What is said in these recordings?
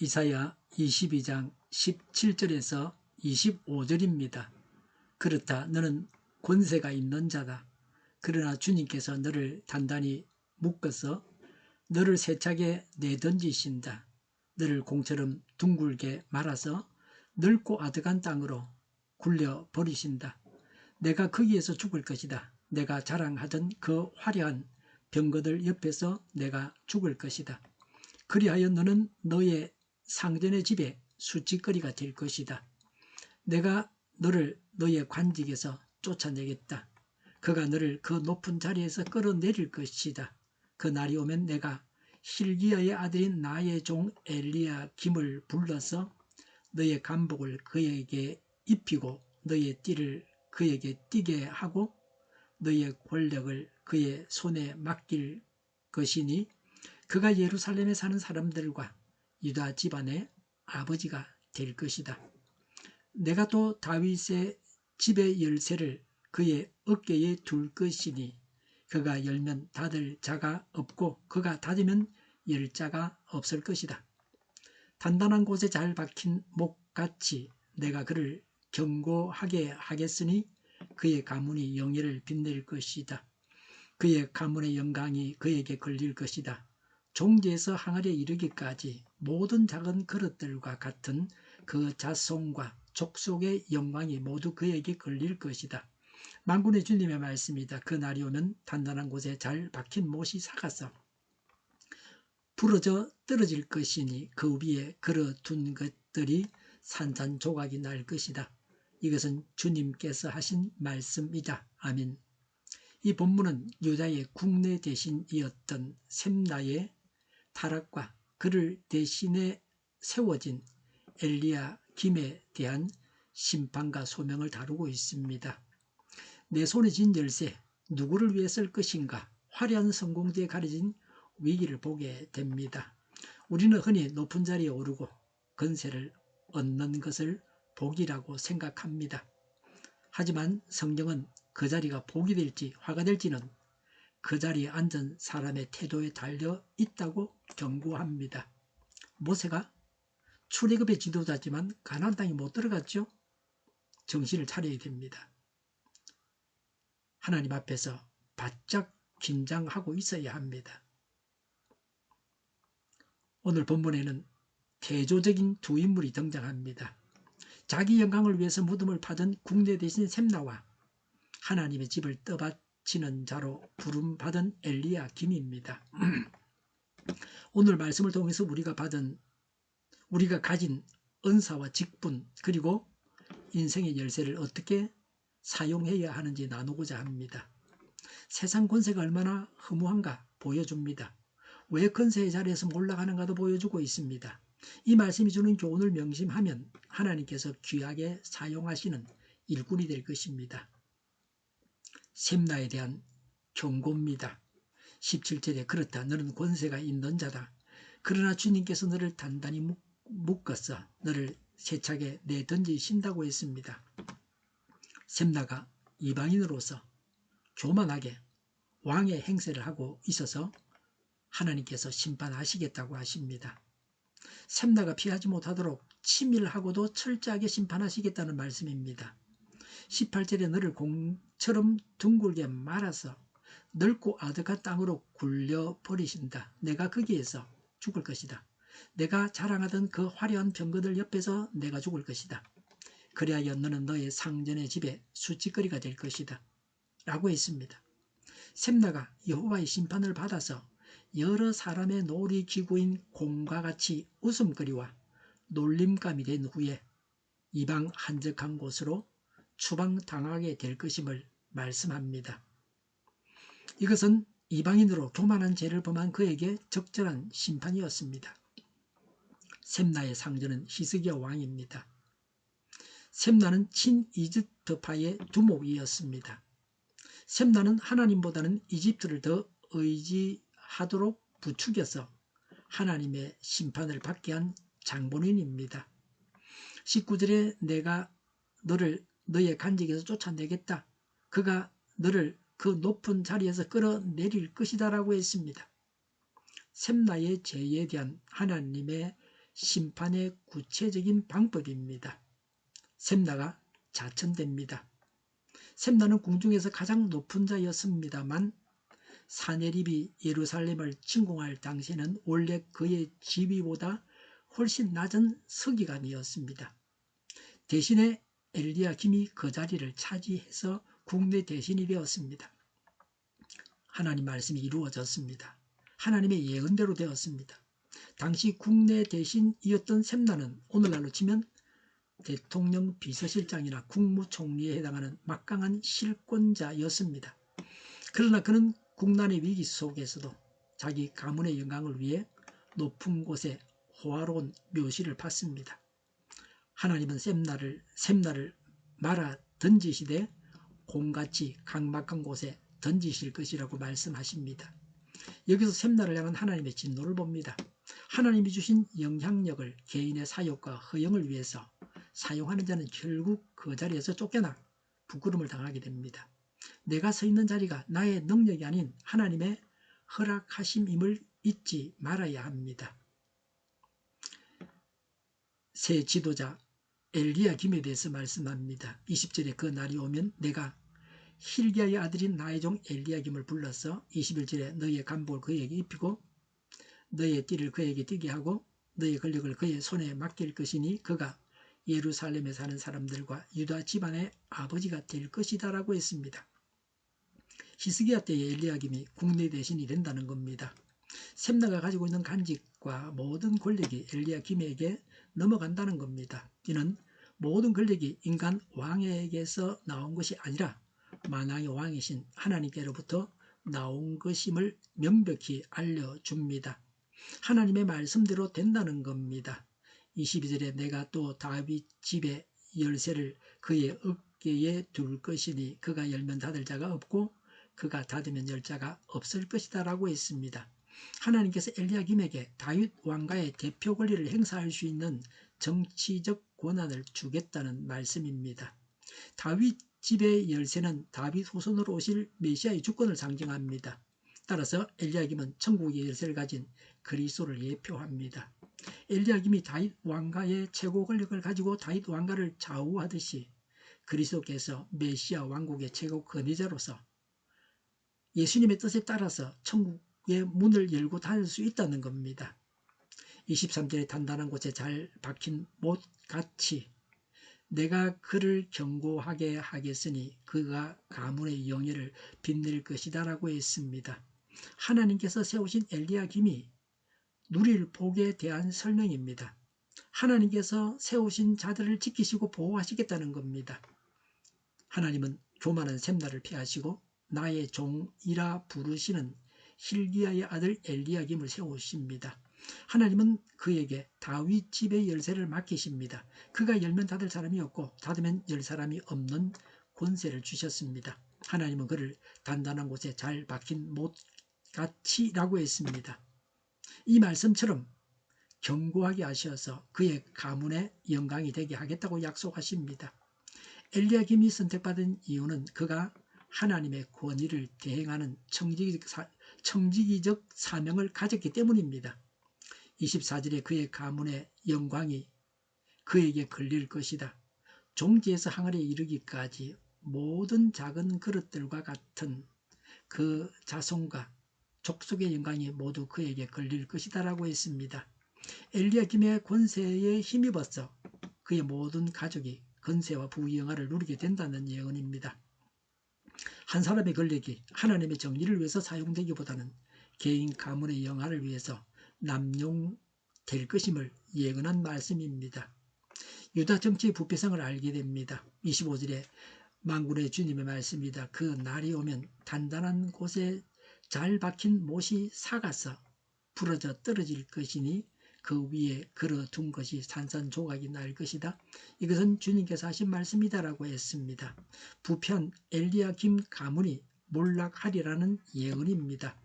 이사야 22장 17절에서 25절입니다. 그렇다. 너는 권세가 있는 자다. 그러나 주님께서 너를 단단히 묶어서 너를 세차게 내던지신다. 너를 공처럼 둥글게 말아서 넓고 아득한 땅으로 굴려버리신다. 내가 거기에서 죽을 것이다. 내가 자랑하던 그 화려한 병거들 옆에서 내가 죽을 것이다. 그리하여 너는 너의 상전의 집에 수치거리가 될 것이다. 내가 너를 너의 관직에서 쫓아내겠다. 그가 너를 그 높은 자리에서 끌어내릴 것이다. 그 날이 오면 내가 hil기야의 아들인 나의 종 엘리야김을 불러서 너의 간복을 그에게 입히고 너의 띠를 그에게 띠게 하고 너의 권력을 그의 손에 맡길 것이니 그가 예루살렘에 사는 사람들과 유다 집안의 아버지가 될 것이다. 내가 또 다윗의 집의 열쇠를 그의 어깨에 둘 것이니 그가 열면 닫을 자가 없고 그가 닫으면 열 자가 없을 것이다. 단단한 곳에 잘 박힌 목같이 내가 그를 견고하게 하겠으니 그의 가문이 영예를 빛낼 것이다. 그의 가문의 영광이 그에게 걸릴 것이다. 종지에서 항아리에 이르기까지 모든 작은 그릇들과 같은 그 자손과 족속의 영광이 모두 그에게 걸릴 것이다. 만군의 주님의 말씀이다. 그 날이 오면 단단한 곳에 잘 박힌 못이 삭아서 부러져 떨어질 것이니 그 위에 걸어둔 것들이 산산조각이 날 것이다. 이것은 주님께서 하신 말씀이다. 아멘. 이 본문은 유다의 국내 대신이었던 셈나의 타락과 그를 대신에 세워진 엘리야김에 대한 심판과 소명을 다루고 있습니다. 내 손에 쥔 열쇠, 누구를 위해 쓸 것인가? 화려한 성공지에 가려진 위기를 보게 됩니다. 우리는 흔히 높은 자리에 오르고 권세를 얻는 것을 복이라고 생각합니다. 하지만 성경은 그 자리가 복이 될지 화가 될지는 그 자리에 앉은 사람의 태도에 달려 있다고 경고합니다. 모세가 출애굽의 지도자지만 가나안 땅에 못 들어갔죠. 정신을 차려야 됩니다. 하나님 앞에서 바짝 긴장하고 있어야 합니다. 오늘 본문에는 대조적인 두 인물이 등장합니다. 자기 영광을 위해서 무덤을 파던 국내 대신 셈나와 하나님의 집을 떠받치는 자로 부름받은 엘리야김입니다. 오늘 말씀을 통해서 우리가 가진 은사와 직분 그리고 인생의 열쇠를 어떻게 사용해야 하는지 나누고자 합니다. 세상 권세가 얼마나 허무한가 보여줍니다. 왜 권세의 자리에서 올라가는가도 보여주고 있습니다. 이 말씀이 주는 교훈을 명심하면 하나님께서 귀하게 사용하시는 일꾼이 될 것입니다. 셈나에 대한 경고입니다. 17절에 그렇다. 너는 권세가 있는 자다. 그러나 주님께서 너를 단단히 묶어서 너를 세차게 내던지신다고 했습니다. 셈나가 이방인으로서 교만하게 왕의 행세를 하고 있어서 하나님께서 심판하시겠다고 하십니다. 셈나가 피하지 못하도록 치밀하고도 철저하게 심판하시겠다는 말씀입니다. 18절에 너를 공처럼 둥글게 말아서 넓고 아득한 땅으로 굴려버리신다. 내가 거기에서 죽을 것이다. 내가 자랑하던 그 화려한 병거들 옆에서 내가 죽을 것이다. 그리하여 너는 너의 상전의 집에 수치거리가 될 것이다. 라고 했습니다. 셈나가 여호와의 심판을 받아서 여러 사람의 놀이기구인 공과 같이 웃음거리와 놀림감이 된 후에 이방 한적한 곳으로 추방당하게 될 것임을 말씀합니다. 이것은 이방인으로 교만한 죄를 범한 그에게 적절한 심판이었습니다. 셈나의 상전은 히스기야 왕입니다. 셈나는 친이집트파의 두목이었습니다. 셈나는 하나님보다는 이집트를 더 의지하도록 부추겨서 하나님의 심판을 받게 한 장본인입니다. 19절에 내가 너를 너의 간직에서 쫓아내겠다. 그가 너를 그 높은 자리에서 끌어내릴 것이다 라고 했습니다. 셈나의 죄에 대한 하나님의 심판의 구체적인 방법입니다. 셈나가 자천됩니다. 셈나는 궁중에서 가장 높은 자였습니다만 사내립이 예루살렘을 침공할 당시에는 원래 그의 지위보다 훨씬 낮은 서기관이었습니다. 대신에 엘리야김이 그 자리를 차지해서 국내 대신이 되었습니다. 하나님 말씀이 이루어졌습니다. 하나님의 예언대로 되었습니다. 당시 국내 대신이었던 셈나는 오늘날로 치면 대통령 비서실장이나 국무총리에 해당하는 막강한 실권자였습니다. 그러나 그는 국난의 위기 속에서도 자기 가문의 영광을 위해 높은 곳에 호화로운 묘실을 팠습니다. 하나님은 셈나를 말아 던지시되 곰같이 각막한 곳에 던지실 것이라고 말씀하십니다. 여기서 셈나를 향한 하나님의 진노를 봅니다. 하나님이 주신 영향력을 개인의 사욕과 허영을 위해서 사용하는 자는 결국 그 자리에서 쫓겨나 부끄러움을 당하게 됩니다. 내가 서 있는 자리가 나의 능력이 아닌 하나님의 허락하심임을 잊지 말아야 합니다. 새 지도자 엘리야김에 대해서 말씀합니다. 20절에 그 날이 오면 내가 힐기야의 아들인 나의 종 엘리야김을 불러서 21절에 너의 간복을 그에게 입히고 너의 띠를 그에게 띠게 하고 너의 권력을 그의 손에 맡길 것이니 그가 예루살렘에 사는 사람들과 유다 집안의 아버지가 될 것이다 라고 했습니다. 히스기야 때의 엘리야김이 국내 대신이 된다는 겁니다. 셈나가 가지고 있는 간직과 모든 권력이 엘리야김에게 넘어간다는 겁니다. 이는 모든 권력이 인간 왕에게서 나온 것이 아니라 만왕의 왕이신 하나님께로부터 나온 것임을 명백히 알려줍니다. 하나님의 말씀대로 된다는 겁니다. 22절에 내가 또 다윗 집의 열쇠를 그의 어깨에 둘 것이니 그가 열면 닫을 자가 없고 그가 닫으면 열 자가 없을 것이다 라고 했습니다. 하나님께서 엘리야김에게 다윗 왕가의 대표 권리를 행사할 수 있는 정치적 권한을 주겠다는 말씀입니다. 다윗 집의 열쇠는 다윗 후손으로 오실 메시아의 주권을 상징합니다. 따라서 엘리야김은 천국의 열쇠를 가진 그리스도를 예표합니다. 엘리야김이 다윗 왕가의 최고 권력을 가지고 다윗 왕가를 좌우하듯이 그리스도께서 메시아 왕국의 최고 권위자로서 예수님의 뜻에 따라서 천국의 문을 열고 닫을 수 있다는 겁니다. 23절에 단단한 곳에 잘 박힌 못같이 내가 그를 견고하게 하겠으니 그가 가문의 영예를 빛낼 것이다 라고 했습니다. 하나님께서 세우신 엘리야김이 누릴 복에 대한 설명입니다. 하나님께서 세우신 자들을 지키시고 보호하시겠다는 겁니다. 하나님은 교만한 셈나를 피하시고 나의 종이라 부르시는 힐기야의 아들 엘리야김을 세우십니다. 하나님은 그에게 다윗 집의 열쇠를 맡기십니다. 그가 열면 닫을 사람이 없고 닫으면 열 사람이 없는 권세를 주셨습니다. 하나님은 그를 단단한 곳에 잘 박힌 못같이라고 했습니다. 이 말씀처럼 견고하게 하셔서 그의 가문의 영광이 되게 하겠다고 약속하십니다. 엘리야김이 선택받은 이유는 그가 하나님의 권위를 대행하는 청지기적 사명을 가졌기 때문입니다. 24절에 그의 가문의 영광이 그에게 걸릴 것이다. 종지에서 항아리에 이르기까지 모든 작은 그릇들과 같은 그 자손과 족속의 영광이 모두 그에게 걸릴 것이다 라고 했습니다. 엘리야김의 권세에 힘입어서 그의 모든 가족이 권세와 부영화를 누리게 된다는 예언입니다. 한 사람의 권력이 하나님의 정의를 위해서 사용되기보다는 개인 가문의 영화를 위해서 남용될 것임을 예언한 말씀입니다. 유다 정치의 부패성을 알게 됩니다. 25절에 만군의 주님의 말씀입니다. 그 날이 오면 단단한 곳에 잘 박힌 못이 삭아서 부러져 떨어질 것이니 그 위에 걸어둔 것이 산산조각이 날 것이다. 이것은 주님께서 하신 말씀이다라고 했습니다. 부패한 엘리야김 가문이 몰락하리라는 예언입니다.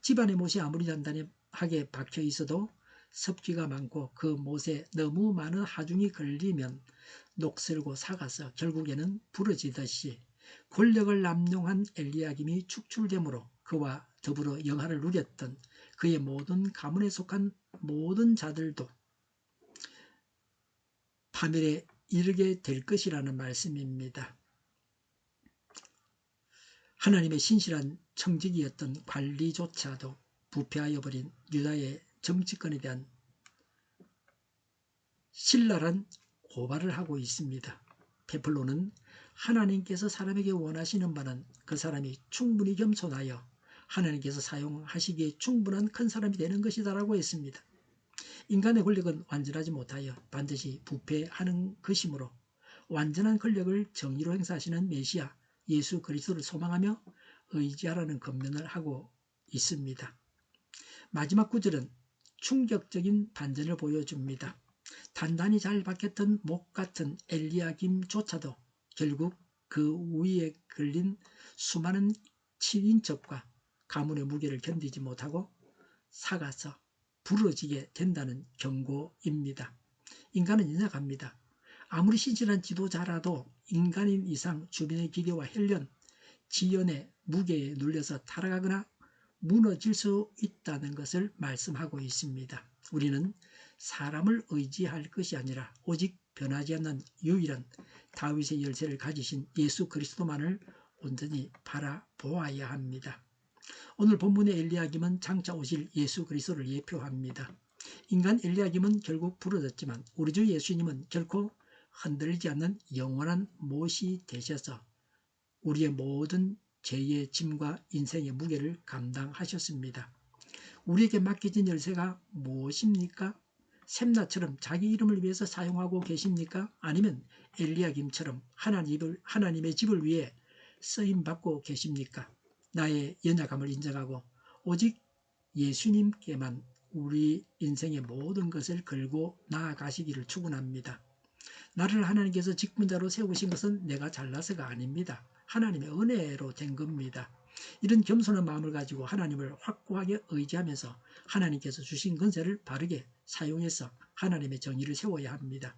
집안의 못이 아무리 단단하게 박혀 있어도 습기가 많고 그 못에 너무 많은 하중이 걸리면 녹슬고 삭아서 결국에는 부러지듯이 권력을 남용한 엘리야김이 축출되므로 그와 더불어 영화를 누렸던 그의 모든 가문에 속한 모든 자들도 파멸에 이르게 될 것이라는 말씀입니다. 하나님의 신실한 청직이었던 관리조차도 부패하여 버린 유다의 정치권에 대한 신랄한 고발을 하고 있습니다. 베풀로는 하나님께서 사람에게 원하시는 바는 그 사람이 충분히 겸손하여 하나님께서 사용하시기에 충분한 큰 사람이 되는 것이다 라고 했습니다. 인간의 권력은 완전하지 못하여 반드시 부패하는 것이므로 완전한 권력을 정의로 행사하시는 메시아 예수 그리스도를 소망하며 의지하라는 권면을 하고 있습니다. 마지막 구절은 충격적인 반전을 보여줍니다. 단단히 잘 박혔던 목 같은 엘리야김조차도 결국 그 위에 걸린 수많은 친인척과 가문의 무게를 견디지 못하고 사가서 부러지게 된다는 경고입니다. 인간은 연약합니다. 아무리 신실한 지도자라도 인간인 이상 주변의 기대와 혈연, 지연의 무게에 눌려서 타락하거나 무너질 수 있다는 것을 말씀하고 있습니다. 우리는 사람을 의지할 것이 아니라 오직 변하지 않는 유일한 다윗의 열쇠를 가지신 예수 그리스도만을 온전히 바라보아야 합니다. 오늘 본문의 엘리야김은 장차 오실 예수 그리스도를 예표합니다. 인간 엘리야김은 결국 부러졌지만 우리 주 예수님은 결코 흔들리지 않는 영원한 못이 되셔서 우리의 모든 죄의 짐과 인생의 무게를 감당하셨습니다. 우리에게 맡겨진 열쇠가 무엇입니까? 샘나처럼 자기 이름을 위해서 사용하고 계십니까? 아니면 엘리야김처럼 하나님의 집을 위해 쓰임받고 계십니까? 나의 연약함을 인정하고 오직 예수님께만 우리 인생의 모든 것을 걸고 나아가시기를 축원합니다. 나를 하나님께서 직분자로 세우신 것은 내가 잘나서가 아닙니다. 하나님의 은혜로 된 겁니다. 이런 겸손한 마음을 가지고 하나님을 확고하게 의지하면서 하나님께서 주신 권세를 바르게 사용해서 하나님의 정의를 세워야 합니다.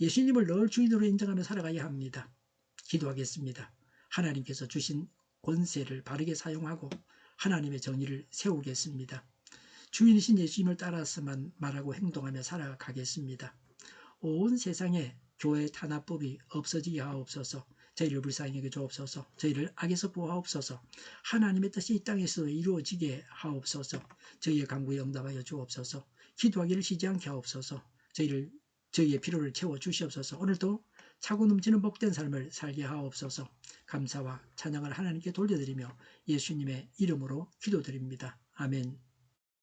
예수님을 늘 주인으로 인정하며 살아가야 합니다. 기도하겠습니다. 하나님께서 주신 권세를 바르게 사용하고 하나님의 정의를 세우겠습니다. 주인이신 예수님을 따라서만 말하고 행동하며 살아가겠습니다. 온 세상에 교회 탄압법이 없어지게 하옵소서. 저희를 불쌍히 여겨 주옵소서. 저희를 악에서 보호하옵소서. 하나님의 뜻이 이 땅에서 이루어지게 하옵소서. 저희의 간구에 응답하여 주옵소서. 기도하기를 쉬지 않게 하옵소서. 저희의 필요를 채워 주시옵소서. 오늘도 차고 넘치는 복된 삶을 살게 하옵소서. 감사와 찬양을 하나님께 돌려드리며 예수님의 이름으로 기도드립니다. 아멘.